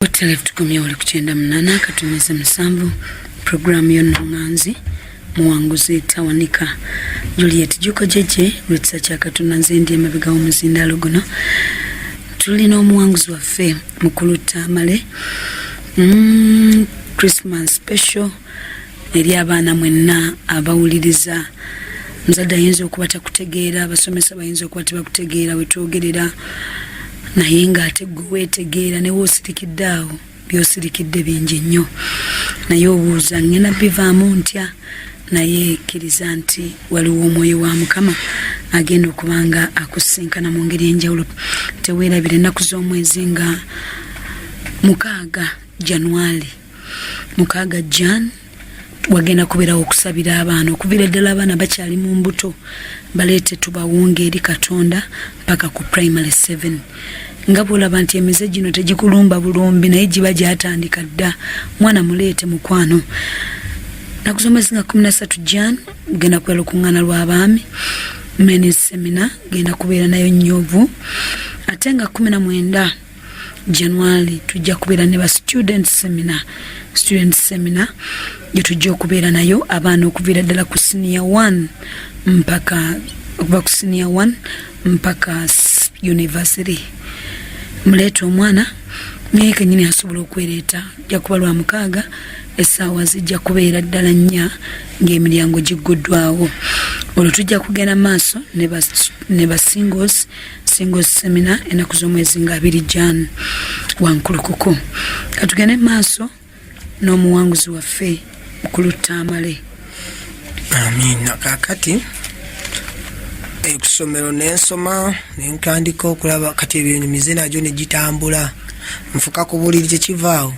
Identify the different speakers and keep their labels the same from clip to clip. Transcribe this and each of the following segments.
Speaker 1: Hoteli tukomye wali kuchenda mnana katumiza msambu programu yononganzi muwanguzi tawanika Juliet Juko jeje researcher katunanze ndiye mabiga omuzindalo guno tulina omuwanguzi waffe mukulu Tamale Christmas special eri abaana mwenna abawuliriza mzadde ayinza okuba takutegeera abasomesa bayinza okuba tebakutegeera wetwogerera naye ng'ate gwe weetegeera ne woosirikidde awo byosirikidde bingi nnyo naye obuuza ngenda bivaamu ntya naye kkiriza nti waliwo omwoyo wa Mukama agenda okubanga akusinkana mu ngeri enjawulo. Teweerabira ennaku z'omwezi nga 6 January 6 Jan wagenda kubeerawo okusabira abaana okuviira ddala abaana bakyali mu mbuto baleete tubawunga eri Katonda mpaka ku primary 7 nga bw'olaba nti emize gino tegikulumba bulumbi naye giba gyatandika dda mwana muleete mukwano. Nakusomesa nga 13 Jan genda kubeera olukuŋŋaana lw'abaami men's seminar genda kubeera nayo Nyovu ate nga 19 January tujja kubeera ne ba student seminar gye okubeera nayo abaana okuviira ddala ku senior 1 mpaka okuva ku senior 1 mpaka university. Muleeta omwana naye kennyini asobola okwereeta jja kuba lwa 6 essaawa zijja kubeera ddala 4 ng'emiryango gigguddwawo. Olwo tujja kugenda maaso ne ba singles seminar ennaku z'omwezi nga 2 Jan wankulukuku. Katugende maaso n'omuwanguzi waffe mukulu Tamale.
Speaker 2: Amina. Kakati ekusomero nensoma nenkandika okulaba kati ebyonyumize najo ne gitambula nfuka ku buliri kyekivaawo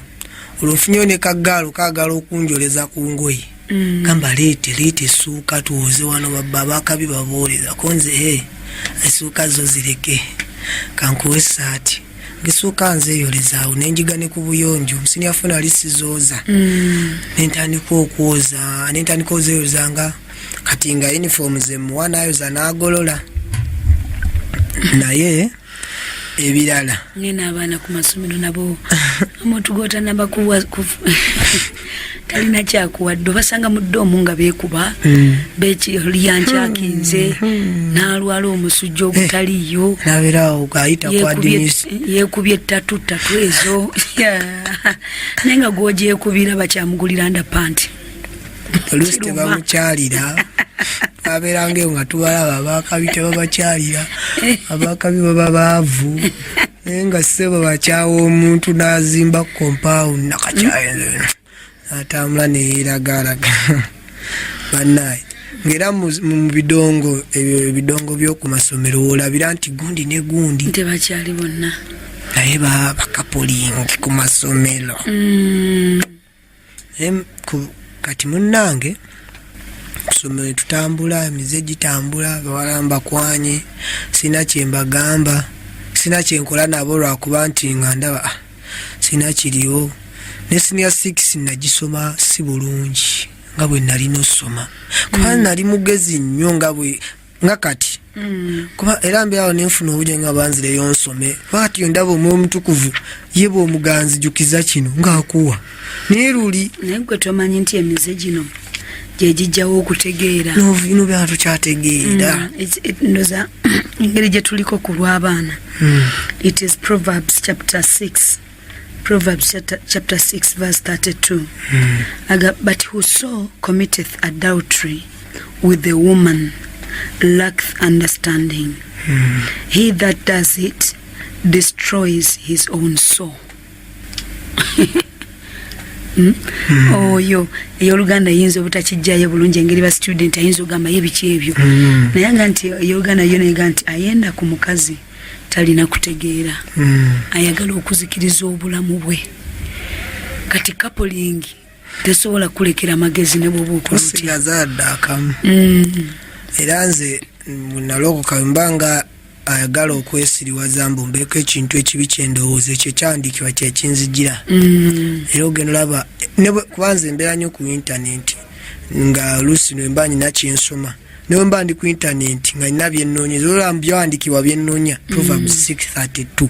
Speaker 2: olunfunyo ne kagala okunjoleza ku ngoye gamba leete suuka tuwoze wano babakabi babooleza konze essuuka zo zireke kankuwe essaati ngisuuka nzeyolezaawo nenjiga ne ku buyonjo musini afuna lisizooza nentandika okwoza ozeyolezanga kati nga uniform ze muwana ayoza n'agolola naye ebirala
Speaker 1: nina abaana ku masomero nabo amotugota nabakuwa talina kyakuwadde basanga mu ddoomu nga beekuba bekiryancakinze n'alwala omusujja ogutaliyo
Speaker 2: naberawo gayita kwa Denise
Speaker 1: yeekubye ttatu ezo naye nga gwogyekubira bakyamugulira ndapanti
Speaker 2: oluusi tebamukyalira abeerangeyo nga tubalaba abakabi tebabakyalira abakabi baba baavu naye nga ssebo bakyawa omuntu n'azimba compound nakakyayo atambula neyeeragalaga bannaye ng'era mu bidongo ebyo ebidongo by'oku masomero olabira nti gundi ne gundi
Speaker 1: tebakyali bonna
Speaker 2: naye bakapolingi ku masomero kati munnange kusomero tutambula emize gitambula bawalamba kwanye sina kyembagamba sina kyenkola nabo lwakuba nti nga ndaba sina kiriwo ne senior 6 nagisoma si bulungi nga bwe nalina osoma kuba nali mugezi nnyo nga kati kuba era mbeerawo nenfuna obujja nga banzireyo nsome kati yo ndaba omwoyo omutukuvu ye bw'omuganzi jjukiza kino ng'akuwa naye luli
Speaker 1: naye gwe tomanyi nti emize gino gye gijjawo okutegeera
Speaker 2: novino byana tukyategeera
Speaker 1: ndoza engeri gye tuliko ku lw'abaana. It is Proverbs chapter 6 verse 32 but whoso committeth adultery with a woman lacketh understanding. He that does it destroys his own soul. Oyo ey'Oluganda yinza obutakijjayo bulungi engeri ba student ayinza ogamba ye biki ebyo naye nga nti ey'Oluganda yo nega nti ayenda ku mukazi talina kutegeera ayagala okuzikiriza obulamu bwe kati kapolingi tesobola kulekera amagezi ne bwoba
Speaker 2: okusigazaadde akamu era nze nalokoka mbanga ayagala okwesiriwaza mbu mbeeko ekintu ekibi kyendowooza ekyo kyandikibwa kyekinzigira era ogenda olaba kubanza embeera nnyo ku intaneti nga oluusi nemba nyina kyensoma newe mba ndi ku internet nga nina byennoonya olaba byawandiikibwa byennoonya Proverbs 6:32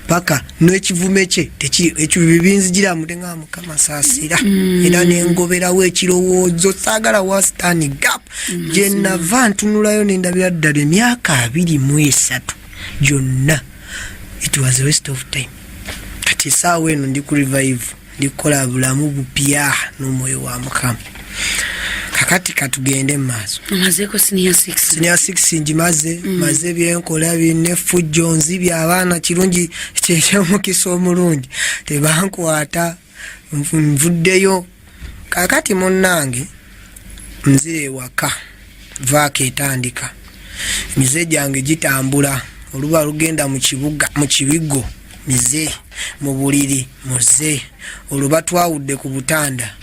Speaker 2: paka n'ekivume kye ekyo bibinzigira mutenga Mukama saasira era n'engoberawo ekirowoozo saagala wa stand gap gye nava ntunulayo n'endabira ddala emyaka 23 gyonna. It was a waste of time. Kati essaawa eno ndi ku revive ndi kukola bulamu bupya n'omwoyo wa Mukama. Kakati katugende maaso.
Speaker 1: Mazeko senior 6.
Speaker 2: Senior 6 njimaze maze byenkola binnefu jonzi by'abaana kirungi ky'omukisa omulungi tebankwata nvuddeyo. Kakati munnange nzire waka vaaka etandika mize gyange gitambula oluba lugenda mu kibuga mu kibigo mize mu buliri muze oluba twawudde ku butanda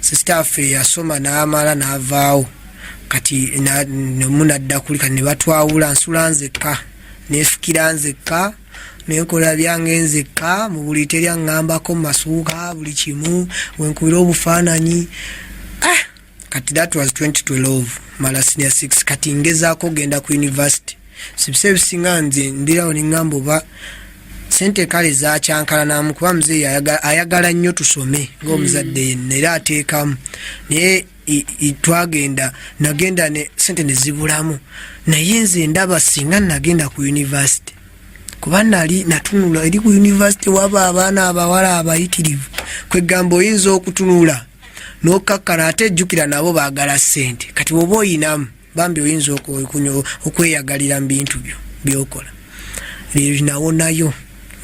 Speaker 2: sister fe yasoma n'amala n'avaawo kati munadda kulika ne batwawula nsula nzekka neefukira nzekka nenkola byange nzekka mu buli teryaŋŋambako masuuka buli kimu wenkubira obufaananyi. Kati that was 2012 mala senior 6 kati ngezaako genda ku university sibise bisinga nze ndirawo neŋŋamba oba sente kale zakyankala namu kuba muzeeyi ayagala nnyo tusome ng'omuzadde yenna era ateekamu naye nagenda ne sente ne zibulamu naye nze ndaba singa nagenda ku university kuba natunula eri ku university waba abaana abawala abayitirivu kwegamba oyinza okutunula n'okkakkana ate ejjukira nabo baagala sente kati bw'oba oyinamu bambi oyinza okweyagalira mu bintu byo byokola. Ebyo nawonayo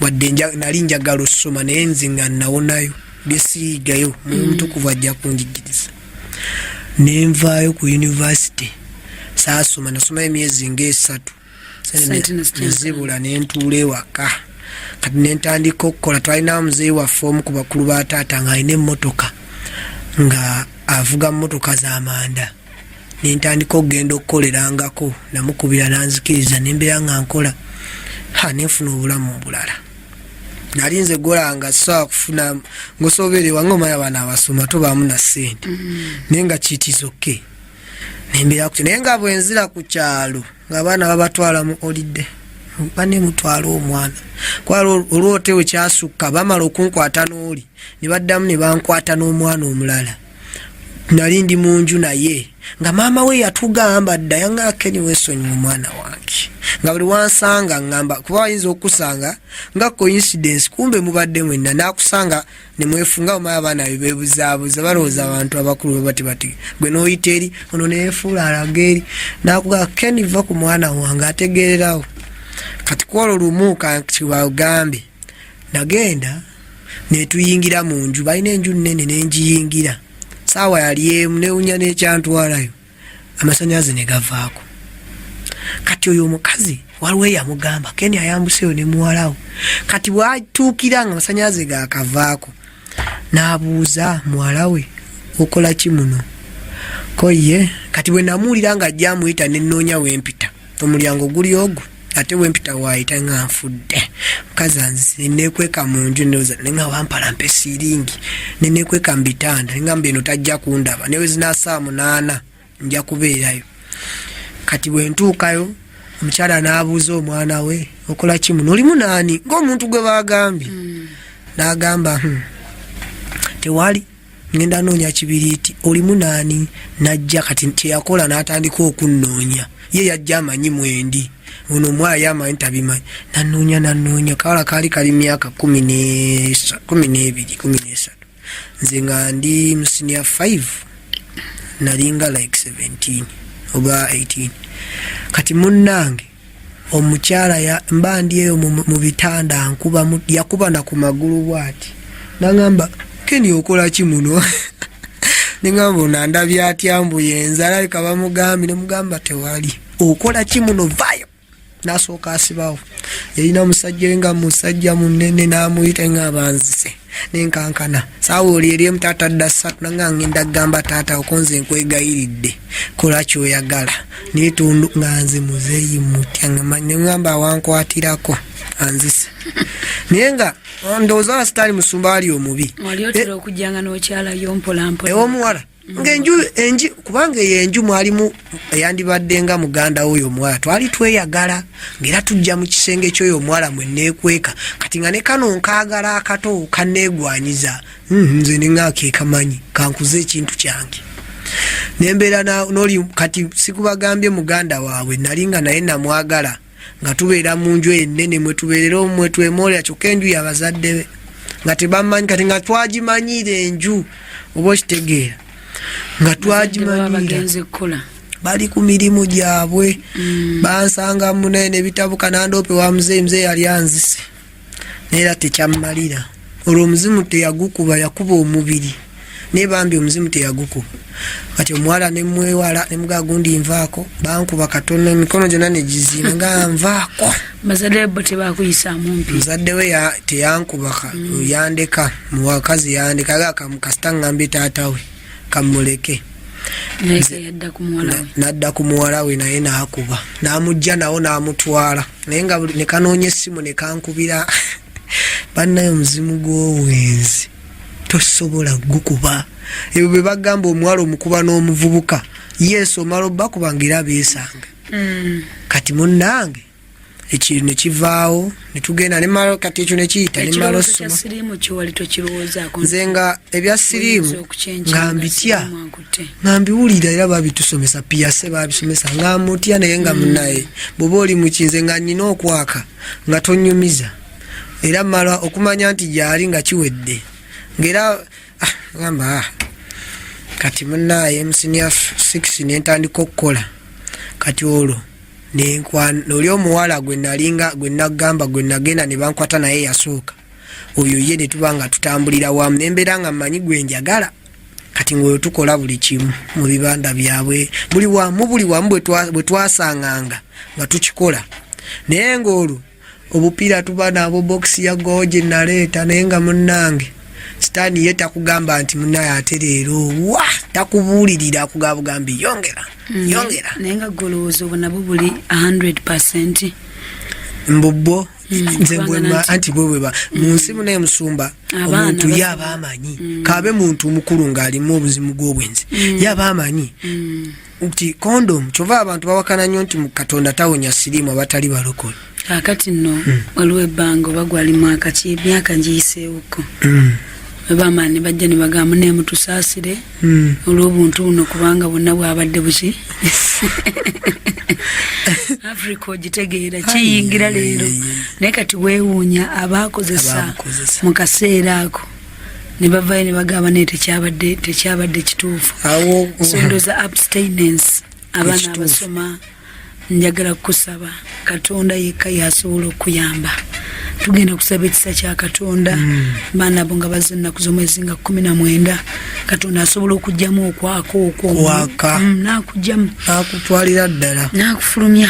Speaker 2: wadde nali njagala okusoma naye nze nga nawonayo byesiigayo mutukuvu ajja kunjigiriza nenvaayo ku university saasoma nasoma emyezi nga3 nezibula nentuula ewaka kati nentandika okukola. Twalina muzeeyi waffe omu ku bakulu ba taata nga alina emmotoka nga avuga mmotoka z'amanda nentandika okugenda okukolerangako namukubira nanzikiriza nembeera nga nkola nefuna obulamu obulala. Nali nze golanga sobola kufuna ngosoberewa ng'omanya abaana abasoma tobaamu na ssente naye nga kiitizoke nembeera kutyo naye nga bwenzira ku kyalo ng'abaana babatwala mu olidde banemutwala omwana kwala olwotewe kyasukka bamala okunkwata n'oli ne baddamu ne bankwata n'omwana omulala. Nali ndi mu nju naye nga maama we yatugamba ddayo nga Kenneth weesonyiwa omwana wange nga buli wansanga ngamba kuba ayinza okusanga nga coincidence kumbe mubadde mwenna nakusanga ne mwefunga omaya abaana bebuzaabuza balowooza abantu abakulu bati gwe n'oyita eri ono neefuula alaga eri nakugaa Kenneth va ku mwana wange ategeererawo. Kati kwolwo lumu kibagambe nagenda netuyingira mu nju balina enju nnene nenjiyingira saawa yali emu newunya n'ekyantwalayo amasannyalaze ne gavaako. Kati oyo omukazi waliwo eyamugamba Kenneth ayambuseyo ne muwalawo kati bwatuukira nga amasannyalaze gaakavaako n'abuuza muwala we okola ki muno koye. Kati bwe namuwulira nga ajja amuyita nennoonya wempita omulyango guli ogwo ate wempita waayita nga nfudde mukazi anze nekweka mu nju nenga wampala mpe siringi nenekweka mu bitanda nengamba eno tajja kundaba newe zina saa 8 nja kubeerayo. Kati bwe ntuukayo omukyala n'abuuza omwana we okola ki muno olimu naani ng'omuntu gwe baagambye n'agamba tewali ngenda noonya kibiriiti olimu naani najja. Kati kyeyakola n'atandika okunnoonya ye yajja amanyi mwendi ono omwala yamanyi tabimanyi nanoonya kawala kaali kali myaka 12-13 nze nga ndi mu senior 5 nalinga like 17 oba 18. Kati munnange omukyala mba ndi eyo mu bitanda yakuba na ku magulu bwati nangamba Kenneth okola ki muno nengamba onandabya atya mbuye enzala alika bamugambi nemugamba tewali okola ki muno vayo. Nasooka asibawo yalina omusajja nga musajja munene n'amuyita nga abanzise nenkankana saawa oli eri emutaata dda 3 nanga ngenda gamba taata okonze nkwegayiridde kola kyoyagala netundu nga nze muzeeyi mutya ngamba wankwatirako anzise naye nga ndowooza sitaali musumba ali omubi
Speaker 1: wali otera okujjanga n'okyalayo mpolampola
Speaker 2: ew'omuwala ng'enju kubanga enju mwalimu eyandibadde nga muganda w'oyo omuwala twali tweyagala ng'era tujja mu kisenge ky'oyo omuwala mwe neekweka kati nga ne kano nkaagala akato kanneegwanyiza nze nengakeekamanyi kankuze ekintu kyange nembeera noli kati sikubagambye muganda waabwe nali nga naye namwagala nga tubeera mu nju ennene mwe tubeerera omwe twemoolera kyokka enju y'abazadde be nga tebamanyi kati nga twagimanyire enju oba okitegeera nga twagimanyira bali ku mirimu gyabwe bansanga munene nebitabo kanandoope wa muzeeyi yali anzise neera tekyammalira olwo omuzimu teyagukuba yakuba omubiri naye bambi omuzimu teyagukuba kati omuwala nemwewala nemugaa gundi nvaako bankuba katono emikono gyonna negizima nga nvaako
Speaker 1: bazadde bo tebakuyisaamu mpi
Speaker 2: muzadde we teyankuba yandeka muwakazi yandeka kasita ngambye taata we kamuleke nadda ku muwala we naye naakuba namujja nawo namutwala naye nga nekanoonya essimu nekankubira bannayo omuzimu gw'owenzi tosobola gukuba ebyo bwe bagamba omuwala omukuba n'omuvubuka yesu omala obakuba ngira beesanga kati munnange ekiri nekivaawo netugenda nemalo kati ekyo nekiyita nemalo soma nze nga ebya siriimu nga mbitya nga mbiwulira era babitusomesa piyase babisomesa nga mutya naye nga munaye bwoba oli mukinze nga nnina okwaka nga tonyumiza era mala okumanya nti gyali nga kiwedde ngera gamba kati munaye musinia 6 nentandika okukola kati olwo oli omuwala gwe nalinga gwe nagamba gwe nagenda ne bankwata naye yasooka oyo ye ne tuba nga tutambulira wamu nembeera nga mmanyi gwe njagala kati ng'oyo tukola buli kimu mu bibanda byabwe buli wamu bwe twasanganga nga tukikola naye ng'olwo obupiira tuba nabo bokisi ya goje naleeta naye nga munnange sitaani ye takugamba nti munaye ate leero wa takubuulirira akugabugambi yongera
Speaker 1: naye nga golowooza obwo nabo buli 100%
Speaker 2: mbubbo nze mbwema anti bwebweba mu nsi munaye musumba omuntu yaba amanyi kabe muntu omukulu ng'alimu obuzimu bw'obwenzi yaba amanyi nti kondom kyova abantu bawakana nnyo nti Katonda tawonya siriimu abatali balokole
Speaker 1: kakati nno waliwo ebbanga oba gwali mwaka ki emyaka ngiyiseewoko bamaani bajja ne bagamba naye mutusaasire olw'obuntu buno kubanga bwonna bwabadde buki Africa ogitegeera kiyingira leero naye kati weewuunya abaakozesa mu kaseera ako ne bavayo ne bagamba naye tekyabadde kituufu sondoza abstinence abaana abasoma njagala kusaba Katonda yekka yasobola okuyamba tugenda kusaba ekisa kya Katonda baana abo nga bazze ennaku z'omwezi nga 19 Katonda asobola okugyamu okwako nakugyamu
Speaker 2: nakutwalira ddala
Speaker 1: nakufulumya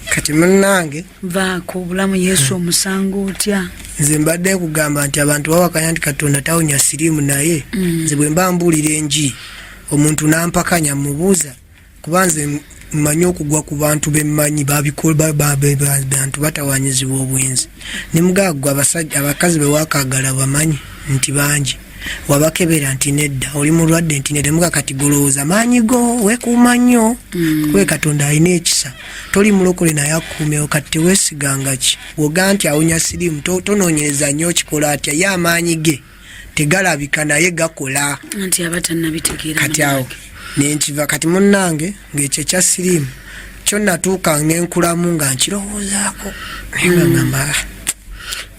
Speaker 2: kati munnange
Speaker 1: vaako obulamu Yesu omusango otya
Speaker 2: nze mbadde nkugamba nti abantu bawakanya nti Katonda tawonya siriimu naye nze bwe mba mbuulira enji omuntu nampakanya mubuuza kuba nze mmanyi okugwa ku bantu bemmanyi babikola bantu batawanyizibwa obwenzi nemugagwa abakazi bewakaagala bamanyi nti bangi wabakebera nti nedda oli mulwadde nti nedda muga kati golowooza maanyi go wekuuma nnyo kwe Katonda alina ekisa toli mulokole naye akuumewo kati teweesiganga ki woga nti awonya siriimu tonoonyereza nnyo kikola atya ye amaanyi ge tegalabika naye gakola
Speaker 1: nti abatannabitegeera
Speaker 2: kati awo nenkiva kati munnange ng'ekyo ekya siriimu kyo natuuka nenkulamu nga nkirowoozaako nga ngamba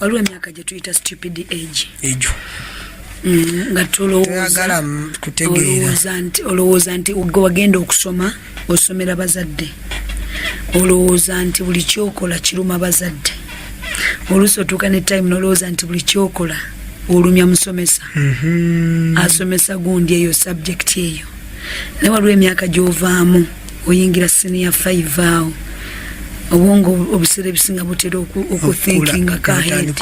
Speaker 1: waliwo emyaka gye tuyita stupid age
Speaker 2: egyo
Speaker 1: nga
Speaker 2: toyagala kutegeera
Speaker 1: olowooza nti gwe wagenda okusoma osomera bazadde olowooza nti buli kyokola kiruma bazadde oluusi otuuka ne time nolowooza nti buli kyokola olumya musomesa asomesa gundi eyo subject eyo naye waliwo emyaka gy'ovaamu oyingira senior 5 awo obwongo obuseera ebisinga butera okuthinkinga kahead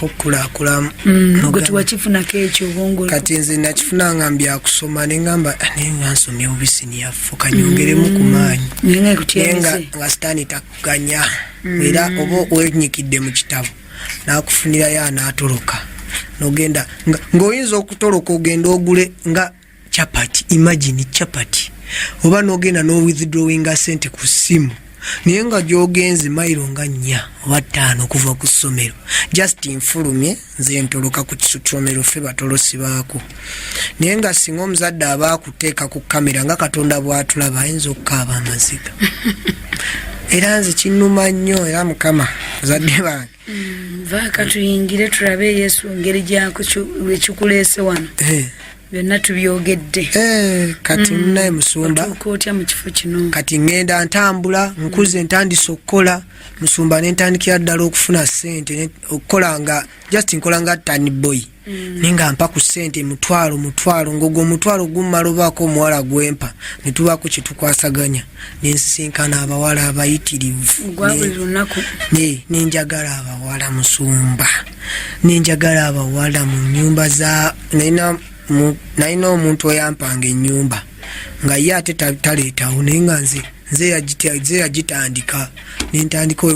Speaker 1: gwe tiwakifunako ekyo obwongo
Speaker 2: kati nze nakifuna nga mbyakusoma nengamba naye nga nsomye obusiniya 4 kanyongeremu ku maanyi nga sitaani takuganya era oba wenyikidde mu kitabo nakufunirayo anaatoloka nogenda ng'oyinza okutoloka ogenda ogule nga chapati, imagine chapati. Oba nogenda no withdrawing sente ku simu. Naye nga gy'ogenze mayiro nga 4 oba 5 okuva ku ssomero. Just infulumye nze ntoloka ku kisomero ffe batolosi baako. Naye nga singa omuzadde aba akuteeka ku kamera nga Katonda bw'atulaba ayinza okukaaba amaziga. Era nze kinnuma nnyo era Mukama bazadde bange.
Speaker 1: Vaaka tuyingire tulabe Yesu ngeri gyako ekikuleese wano. Byonna tubyogedde.
Speaker 2: Kati naye Musumba
Speaker 1: otya mu kifo kino.
Speaker 2: Kati ngenda ntambula nkuze ntandise okukola Musumba n'entandikira ddala okufuna ssente okukola nga just nkola nga tani boy. Ninga mpa ku ssente mutwalo ngogo mutwalo gummala obaako omuwala gwempa ne tubaako kye tukwasaganya n'ensisinkana abawala abayitirivu.
Speaker 1: Gwabwe lunaku.
Speaker 2: Nenjagala abawala Musumba. Nenjagala abawala mu nnyumba za naina omuntu oyampanga ennyumba nga ye ate taleetawo naye nga nze yagitandika nentandika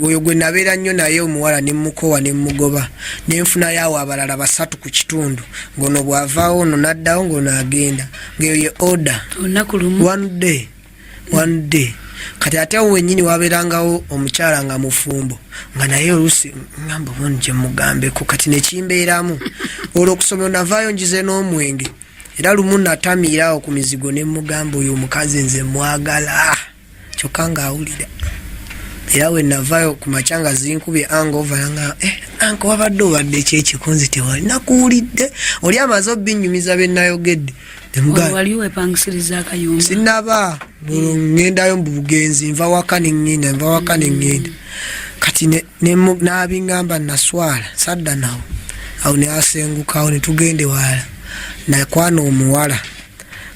Speaker 2: oyo gwe nabeera nnyo naye omuwala nemukowa nemugoba nenfunayo awo abalala 3 ku kitundu ngono bwavaawo ono naddawo ngono agenda ngaeyo ye order one day kati ate awo wennyini wabeerangawo omukyala nga mufumbo nga naye oluusi ngamba boni gye mugambeko kati nekimbeeramu olw'okusomero navaayo njize n'omwenge era lumu natamiiraawo ku mizigo ne mugamba oyo omukazi nze mwagala kyokka ng'awulira era we navaayo ku makyanga zinkubye angova nga anko wabadde obadde ekyekikonzi tewali nakuwulidde oli amaze obbinyumiza bennayogedde
Speaker 1: wali wepangisiriza akayumba
Speaker 2: sinaba ngendayo mu bugenzi nva waka neŋŋenda kati n'abingamba naswala sadda nawo awo ne asengukawo ne tugende wala nakwana omuwala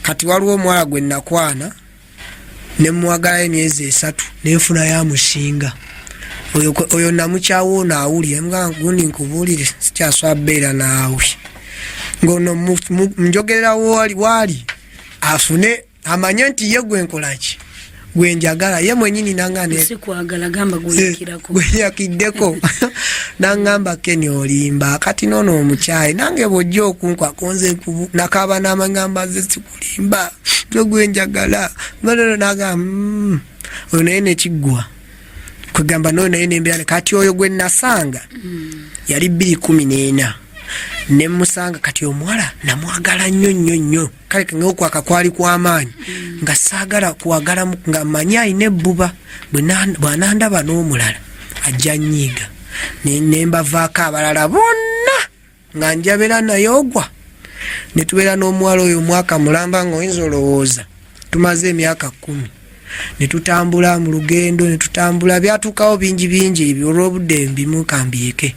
Speaker 2: kati waliwo omuwala gwe nakwana ne mwagalayo emyezi 3 nenfuna ya mushinga oyo namukyawo ono awulire mga gundi nkubuulire sikyaswa beera naawe ngono njogerera wali afune amanye nti ye gwenkolaki gwenjagala ye mwenyini nangane
Speaker 1: sikwagala gamba guyakirako
Speaker 2: gweyakiddeko nangamba Keni olimba kati nono omukyayi nange bw'ojja okunkwa konze nakaba n'amangamba ze sikulimba gwenjagala bano naga oyo naye nekiggwa kwegamba noyo naye nembeera kati oyo gwe nasanga yali 214 nemusanga kati omuwala namwagala nnyo kale ng'okwaka kwali kw'amaanyi nga saagala kuwagala nga manyi alina ebbuba bw'anandaba n'omulala ajja nnyiiga nembavaako abalala bonna nga njabera naye ogwa ne tubeera n'omuwala oyo omwaka mulamba ng'oyinza olowooza tumaze emyaka 10 ne tutambula mu lugendo ne tutambula byatuukawo bingi ebyo olw'obudde mbimu kambyeke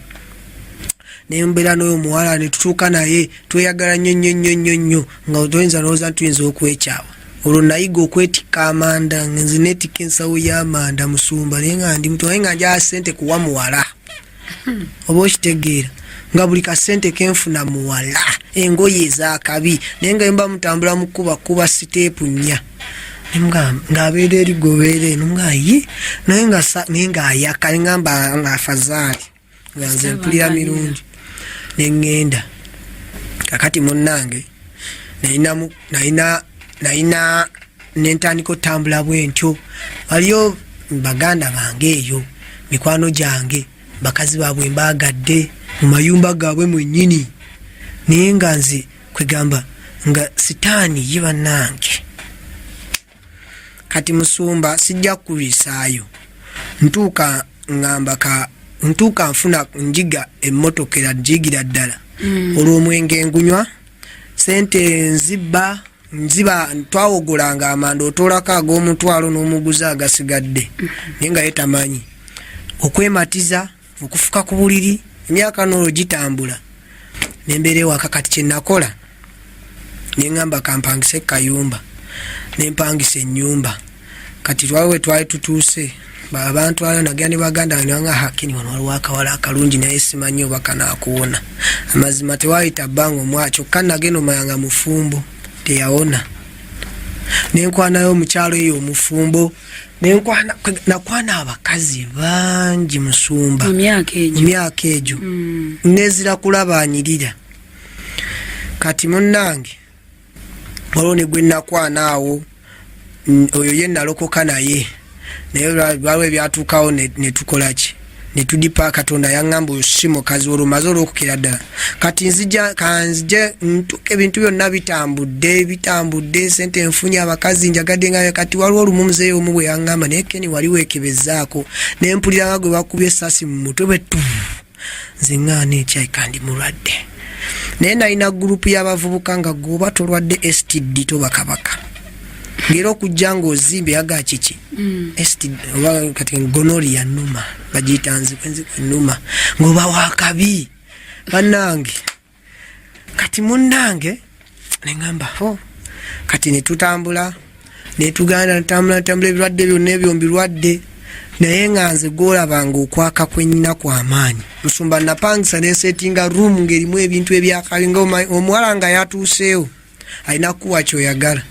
Speaker 2: nembeera n'oyo omuwala ne tutuuka naye tweyagala nnyo nga toyinza n'olowooza tuyinza okwekyawa olwo nayiga okwetikka amanda nze neetikka ensawo y'amanda Musumba naye nga ndi muto naye nga njala ssente kuwa muwala oba okitegeera nga buli kasente kenfuna muwala engoye ez'akabi naye nga mba mutambula mu kuba siteepu 4 ng'abeera erigobeera eno ng'aye naye ng'ayaka ngamba ng'afazaali nga nze mpulira mirungi neŋŋenda kakati munnange nalina nentandika otambula bwentyo waliyo baganda bange eyo mikwano gyange bakazi baabwe mbaagadde mu mayumba gaabwe mwennyini naye nga nze kwegamba nga sitaani ye bannange kati Musumba sijja kukulisaayo ntuuka nfuna njiga emmotoka jigira ddala olw'omwenge ngunywa sente nziba twawogolanga amanda otoolako ag'omutwalo n'omuguzi agasigadde naye nga yetamanyi okwematiza okufuka ku buliri emyaka n'olwo gitambula nembeera ewaka kati kyenakola neŋŋamba kampangise kayumba nempangisa ennyumba kati twawe twali tutuuse abantu ala nagenda ne baganda nga hakini wano waliwo akawala akalungi naye simanyi oba kanaakuwona amazima tewayita bbanga omwakyo kanagenda omayanga mufumbo teyawona nenkwanayo omukyalo eyo omufumbo nakwana abakazi bangi Musumba mu myaka egyo nezira kulabanyirira kati munnange waliwo ne gwe nakwana awo oyo ye nalokoka naye naye waliwo ebyatuukawo ne tukolaki ne tudipa Katonda yaŋŋamba oyo si mukazi olwo maze olwokukira ddala kati kanzije ntuke ebintu byonna bitambudde sente nfunye abakazi njagadde nga kati waliwo olumu muzeeyi omu bwe yaŋŋamba naye Keni wali weekebezaako ne mpulira nga gwe bakubye essasi mu mutwe bwe nze ŋŋaana ekyayi kandi mulwadde naye nalina gurupu y'abavubuka nga gwoba tolwadde STD toba kabaka ngera okujja ng'ozimbe yaga kiki STD oba kati gonorrhea nnuma bagiyita nzikwe nnuma ng'oba wakabi bannange kati munnange ne ŋŋamba kati ne tutambula ne tugenda ntambula ebirwadde byonna ebyo mbirwadde naye nga nze gw'olabanga okwaka kwennyina kw'amaanyi musumba napangisa nensetinga room ng'erimu ebintu ebyakabi nga omuwala nga yatuuseewo alina kuwa kyoyagala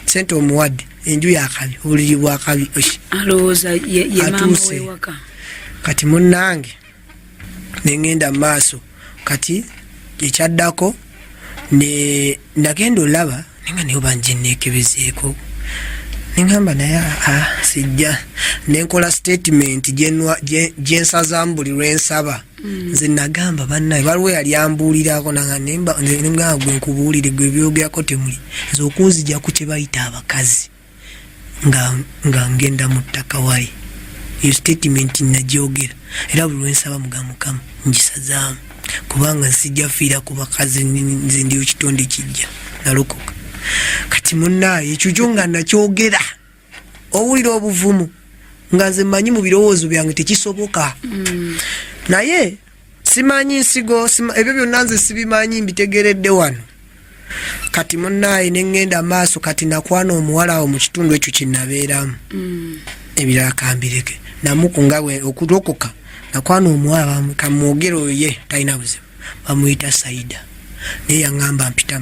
Speaker 2: sente omuwadde enju yakabi obuliri bwakabi
Speaker 1: alowooza ye maama wewaka
Speaker 2: kati munnange nengenda mu maaso kati ekyaddako nagenda olaba nenga naye oba nje neekebezeeko nengamba naye sijja nenkola statement gyensazaamu buli lwensaba nze nagamba bannaye waliwo yali ambuulirako nengamba gwe nkubuulire gwe byogerako temuli nze okunzija ku kye bayita abakazi nga ngenda mu ttaka wali eyo statement nagyogera era buli lwensaba Mukama ngisazaamu kubanga nsijja fiira ku bakazi nze ndiyo kitonde kijja nalokoka kati munnaye ekyo kyo nga nakyogera owulira obuvumu nga nze mmanyi mu birowoozo byange tekisoboka naye simanyi nsigo ebyo byonna nze sibimanyi mbitegeredde wano kati munnaye neŋŋenda maaso kati nakwana omuwala awo mu kitundu ekyo kyenabeeramu ebirala kambireke namuku nga okulokoka nakwana omuwala kamwogera oyo ye talina buzibu bamuyita Saida naye yaŋŋamba mpita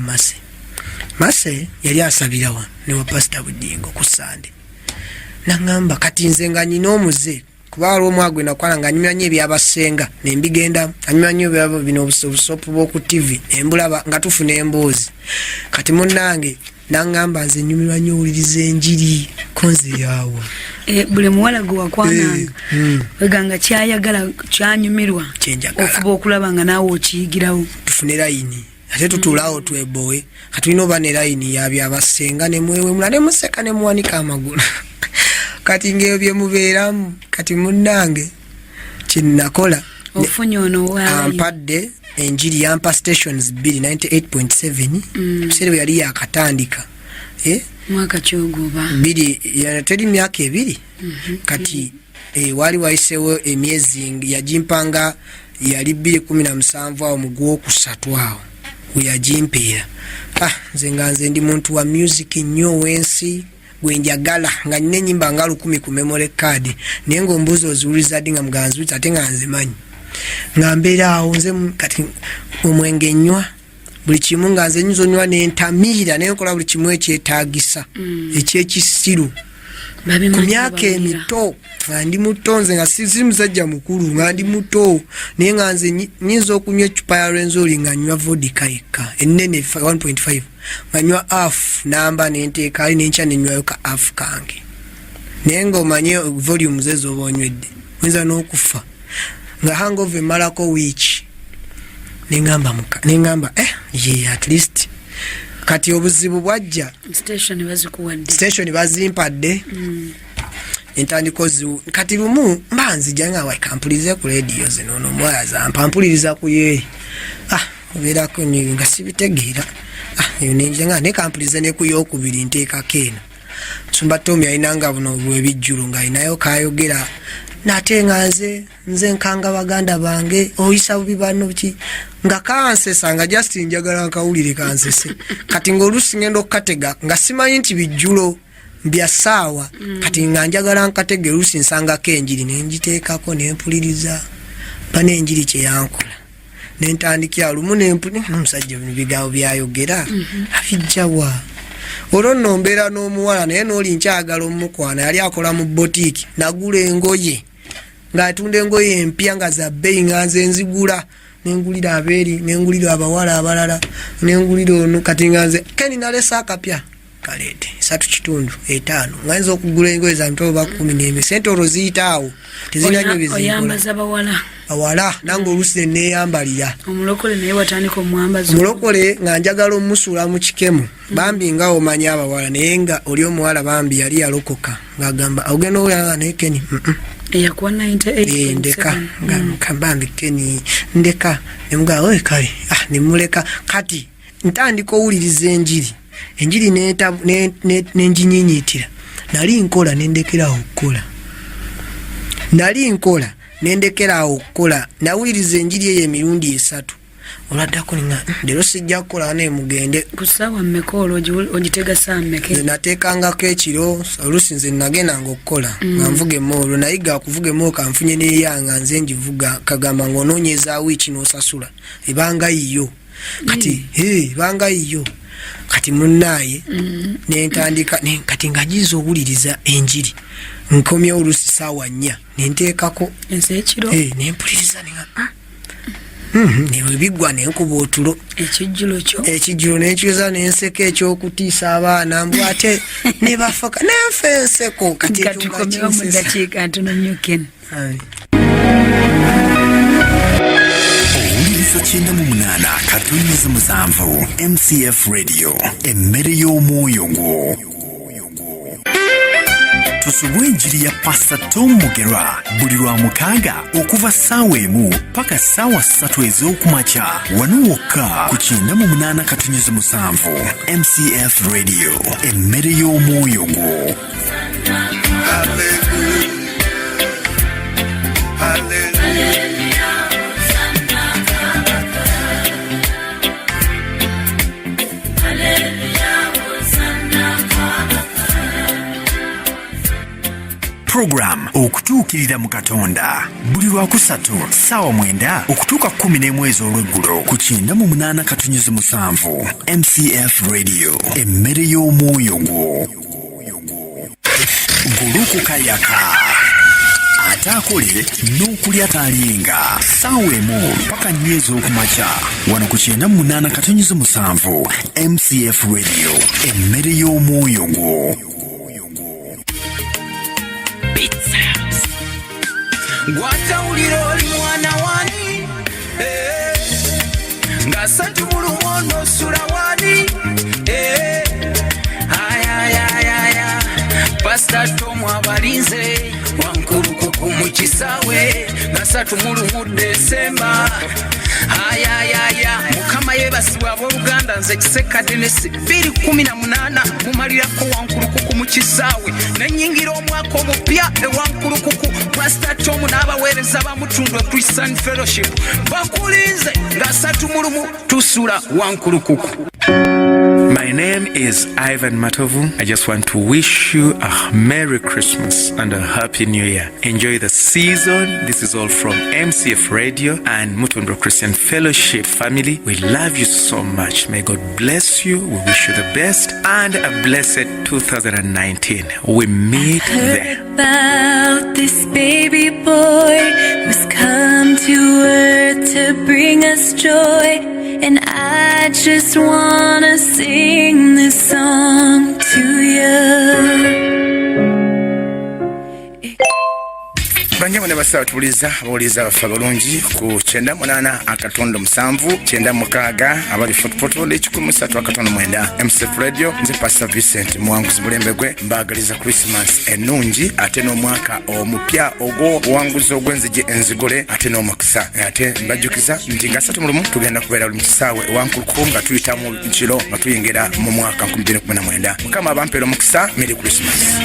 Speaker 2: Mase yali asabira wano ne wa Pastor Budingo ku Sande naŋŋamba kati nze nga nyina omuze kuba waliwo omwagwe nakwana nga nyumanyi ebyabasenga nembigenda anyumanyi bino obusopu bw'oku TV nembulaba nga tufuna emboozi kati munnange naŋŋamba nze nyumirwa nnyo owuliriza enjiri konze yaawo
Speaker 1: buli muwala gwe wakwananga weganga kyayagala kyanyumirwa ofuba okulaba nga naawe okiyigirawo
Speaker 2: tufune layini ate tutuulaawo twebowe katulina oba ne layini yabyabasenga nemwewemula nemuseka nemuwanika amagulu kati ng'ebyo bye mubeeramu kati munnange kyenakola
Speaker 1: ofunye ono
Speaker 2: ampadde enjiri yampa stations 98.7 kiseera bwe yali yakatandika
Speaker 1: mwaka kyogoba
Speaker 2: teri myaka ebiri kati wali wayiseewo emyezi yagimpanga yali 2017 awo mu Gw'okusatu awo weyagimpeera nze nga nze ndi muntu wa music nnyo wensi gwenjagala nga nina ennyimba nga 10 ku memory card naye ng'ombuuzi oziwuliza ddi nga muganziwuliza ate nga nzimanyi nga mbeera awo nze kati omwenge nnywa buli kimu nga nze nyinza onywa nentamiira naye nkola buli kimu ekyetaagisa ekyekisiru ku myaka emito nga ndi muto nze nga si musajja mukulu nga ndi muto naye nga nze nyinza okunywa ecupa ya Rwenzori nga nywa vodka yekka ennene 1.5 nga nywa half namba nenteeka ali nenkya nenywayo ka half kange naye ng'omanye volume ze z'oba onywedde oyinza n'okufa nga hangover emalako wiiki nengamba ye at least kati obuzibu bwajja station bazimpadde entandiko kati lumu mba nzija nga wakampulize ku radio zino nomwala zampampuliriza ku ye obeerako nga sibitegeera nenja nga nekampulize ne ku yokubiri nteekako eno nsumba Tomi alinanga buno bwebijjulu nga alinayo kayogera nate nga nze nkanga baganda bange oyisa bubi bano ki nga kansesa nga just njagala nkawulire kansese kati ng'oluusi ngenda okukatega nga simanyi nti bijjulo mbya saawa kati nga njagala nkatege oluusi nsangako enjiri nenjiteekako nempuliriza mpa n'enjiri kye yankola nentandikira lumu n'omusajja bino bigambo byayogera abijjawa olwo nno mbeera n'omuwala naye n'oli nkyagala omukwana yali akola mu botiiki nagula engoye ng'atunda engoye empya nga za bbeeyi nga nze nzigula nengulira abeeri nengulira abawala abalala nengulira ono kati nganze keni nalesa akapya kaleete 3.5 nganza okugula engoye za mpolo ba 10 sente olwo ziyitaawo tezinanyo
Speaker 1: oyambaza
Speaker 2: bawala nange olusi neyambalira
Speaker 1: omulokole naye watandika omwambaza
Speaker 2: omulokole nga njagala omusula mu kikemu bambi nga omanya abawala naye nga oli omuwala bambi yali yalokoka ngagamba ogenda oya nekeni
Speaker 1: eyakuwa 98
Speaker 2: ndeka ngambambi keni ndeka nemuga oy kale nemuleka kati ntandika owuliriza enjiri nenjinyinyiitira nali nkola nendekerawo okukola nawuliriza enjiri eyo emirundi 3 olwaddako nga leero sijja kukola nemugende
Speaker 1: kusaawa mmeka olwo ogitega saa mmeka
Speaker 2: nateekangako ekiro olusi nze nagendanga okukola nga nvuga emmoolo nayiga okuvuga emmoolo kanfunye neyanga nze ngivuga kagamba ng'onoonyeza wiiki n'osasula ebanga yiyo kati ebanga yiyo kati munnaaye nentandika kati ngagiza owuliriza enjiri nkomya olusi saawa 4 nenteekako
Speaker 1: ekiro
Speaker 2: nempuliriza nebigwa nenkuba otulo ekijjulo nenkyuza nenseka ekyokutiisa abaana mbw ate nebafaka nenfe enseko kati
Speaker 1: tukomewo mu dakiika ntono nnyo Ken.
Speaker 3: Owuliriza 98 katonyeza musanvu MCF Radio emmere y'omwoyo gwo. Tusubwe enjiri ya Pastor Tom Mugerwa buli lwa mukaaga okuva ssaawa 1 paka ssaawa 3 ez'okumakya wano wokka ku 98 katonyeza musanvu MCF Radio emmere y'omwoyo gwo. Program okutuukirira mu Katonda buli lwakusatu ssaawa 9 okutuuka 11 olw'eggulo ku 98 katonyeza musanvu MCF Radio emmere y'omwoyo gwo. Gulukukayaka ate akole n'okulya talinga ssaawa 1 paka 4 ez'okumakya wano ku 98 katonyeza musanvu MCF Radio emmere y'omwoyo gwo.
Speaker 4: Gwatawulira oli mwana wani nga 3 mu lumondo osula wani ayayayaya Pastor Tom abalinze wankulukuku mu kisaawe nga 3 mu lumu Desemba ayayaya mukama yebasibwa abooluganda nze Kisekkadenesi 2018 mumalirako wankulukuku mu kisaawe nenyingira omwaka omupya ewankulukuku Pastor Tom n'abaweereza bamutundwa Christian Fellowship bakulinze nga 3 mu lumu tusula wankulukuku.
Speaker 5: My name is Ivan Matovu. I just want to wish you a Merry Christmas and a Happy New Year. Enjoy the season. This is all from MCF Radio and Mutundro Christian Fellowship family. We love you so much. May God bless you. We wish you the best and a blessed 2019. We meet there.
Speaker 6: About this baby boy who's come to earth to bring us joy. And I just wanna sing this song to you.
Speaker 7: Banjabo ne basawo tubuliza abawuliza bafa bulungi ku 98 akatondo musanvu 96 abali fotopoto l'113 akatondo 9 MCF Radio nze Pastor Vincent Mwanguzi Bulembegwe mbagaliza Christmas enungi ate n'omwaka omupya ogwo wanguzo ogwenzije enzigole ate n'omukisa ate mbajjukiza nti nga 3 mu lumu tugenda kubeera mu kisaawe wankulukuku nga tuyita mu kiro nga tuyingira mu mwaka 2019 mukama abampero omukisa Merry Christmas.